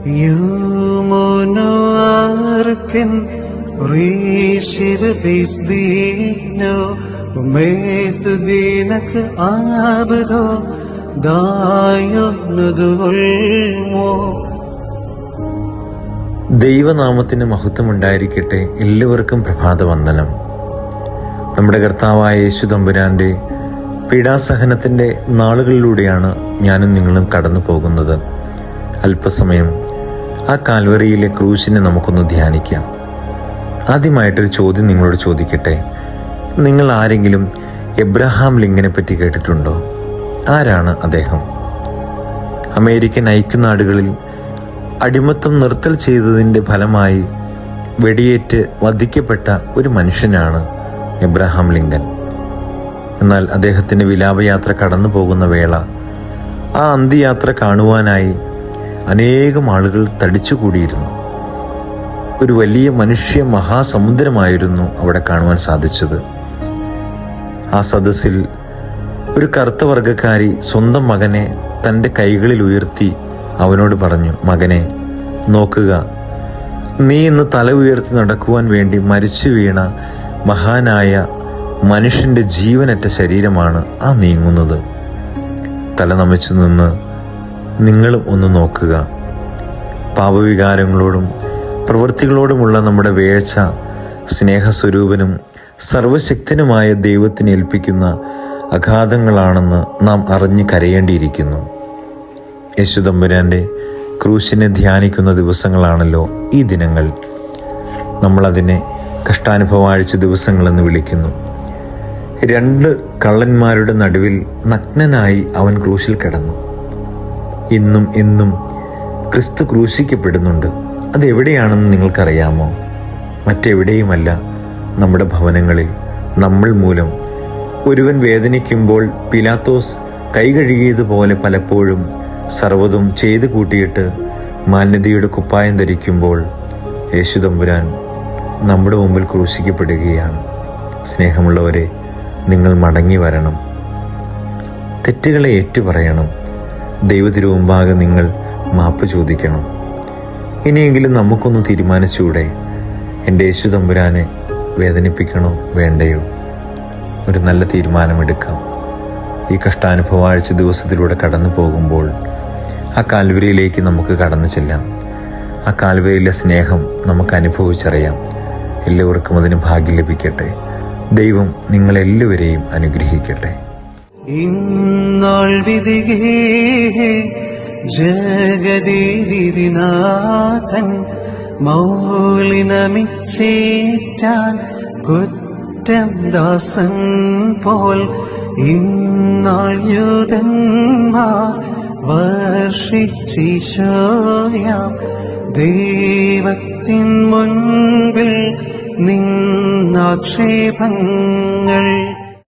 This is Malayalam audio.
You monarchen receive peace digno, umestu dinak abdo dayo nudulmo. ദൈവനാമത്തിന് മഹത്വമുണ്ടായിരിക്കട്ടെ. എല്ലാവർക്കും പ്രഭാതവന്ദനം. നമ്മുടെ കർത്താവായ യേശു തമ്പുരാന്റെ പീഡാസഹനത്തിൻ്റെ നാളുകളിലൂടെയാണ് ഞാനും നിങ്ങളും കടന്നു പോകുന്നത്. അല്പസമയം ആ കാൽവറിയിലെ ക്രൂശിനെ നമുക്കൊന്ന് ധ്യാനിക്കാം. ആദ്യമായിട്ടൊരു ചോദ്യം നിങ്ങളോട് ചോദിക്കട്ടെ. നിങ്ങൾ ആരെങ്കിലും എബ്രഹാം ലിങ്കനെ പറ്റി കേട്ടിട്ടുണ്ടോ? ആരാണ് അദ്ദേഹം? അമേരിക്കൻ ഐക്യനാടുകളിൽ അടിമത്തം നിർത്തൽ ചെയ്തതിൻ്റെ ഫലമായി വെടിയേറ്റ് വധിക്കപ്പെട്ട ഒരു മനുഷ്യനാണ് എബ്രഹാം ലിങ്കൻ. എന്നാൽ അദ്ദേഹത്തിൻ്റെ വിലാപയാത്ര കടന്നു പോകുന്ന വേള ആ അന്ത്യയാത്ര കാണുവാനായി അനേകം ആളുകൾ തടിച്ചുകൂടിയിരുന്നു. ഒരു വലിയ മനുഷ്യ മഹാസമുദ്രമായിരുന്നു അവിടെ കാണുവാൻ സാധിച്ചത്. ആ സദസ്സിൽ ഒരു കറുത്ത വർഗക്കാരി സ്വന്തം മകനെ തൻ്റെ കൈകളിൽ ഉയർത്തി അവനോട് പറഞ്ഞു, മകനെ, നോക്കുക, നീ ഇന്ന് തല ഉയർത്തി നടക്കുവാൻ വേണ്ടി മരിച്ചു വീണ മഹാനായ മനുഷ്യൻ്റെ ജീവനറ്റ ശരീരമാണ് ആ നീങ്ങുന്നത്. തല നമിച്ചു നിന്ന് നിങ്ങളും ഒന്ന് നോക്കുക. പാപവികാരങ്ങളോടും പ്രവൃത്തികളോടുമുള്ള നമ്മുടെ വേഴ്ച സ്നേഹസ്വരൂപനും സർവശക്തനുമായ ദൈവത്തിന് ഏൽപ്പിക്കുന്ന അഗാധങ്ങളാണെന്ന് നാം അറിഞ്ഞ് കരയേണ്ടിയിരിക്കുന്നു. യേശു തമ്പുരാന്റെ ക്രൂശിനെ ധ്യാനിക്കുന്ന ദിവസങ്ങളാണല്ലോ ഈ ദിനങ്ങൾ. നമ്മളതിനെ കഷ്ടാനുഭവാഴ്ച ദിവസങ്ങളെന്ന് വിളിക്കുന്നു. 2 കള്ളന്മാരുടെ നടുവിൽ നഗ്നനായി അവൻ ക്രൂശിൽ കിടന്നു. ഇന്നും എന്നും ക്രിസ്തു ക്രൂശിക്കപ്പെടുന്നുണ്ട്. അതെവിടെയാണെന്ന് നിങ്ങൾക്കറിയാമോ? മറ്റെവിടെയുമല്ല, നമ്മുടെ ഭവനങ്ങളിൽ. നമ്മൾ മൂലം ഒരുവൻ വേദനിക്കുമ്പോൾ പിലാത്തോസ് കൈ കഴുകിയതുപോലെ പലപ്പോഴും സർവ്വതും ചെയ്തു കൂട്ടിയിട്ട് മാന്യതയുടെ കുപ്പായം ധരിക്കുമ്പോൾ യേശു തമ്പുരാൻ നമ്മുടെ മുമ്പിൽ ക്രൂശിക്കപ്പെടുകയാണ്. സ്നേഹമുള്ളവരെ, നിങ്ങൾ മടങ്ങി വരണം. തെറ്റുകളെ ഏറ്റുപറയണം. ദൈവത്തിരുമുമ്പാകെ നിങ്ങൾ മാപ്പ് ചോദിക്കണം. ഇനിയെങ്കിലും നമുക്കൊന്ന് തീരുമാനിച്ചുകൂടെ? എൻ്റെ യേശു തമ്പുരാനെ വേദനിപ്പിക്കണോ വേണ്ടയോ? ഒരു നല്ല തീരുമാനമെടുക്കാം. ഈ കഷ്ടാനുഭവാഴ്ച ദിവസത്തിലൂടെ കടന്നു പോകുമ്പോൾ ആ കാൽവരിയിലേക്ക് നമുക്ക് കടന്നു ചെല്ലാം. ആ കാൽവരിയിലെ സ്നേഹം നമുക്ക് അനുഭവിച്ചറിയാം. എല്ലാവർക്കും അതിന് ഭാഗ്യം ലഭിക്കട്ടെ. ദൈവം നിങ്ങളെല്ലാവരെയും അനുഗ്രഹിക്കട്ടെ. ഇന്നാൾ വിധികേ ജഗദീവിധിനാഥൻ മൗലിനമിച്ചേറ്റാൻ കുറ്റം ദാസൻ പോൽ ഇന്നാൾ യൂതന്മാർ വർഷിച്ചീശോയാം ദൈവത്തിൻ മുൻപിൽ നിന്നാക്ഷേപങ്ങൾ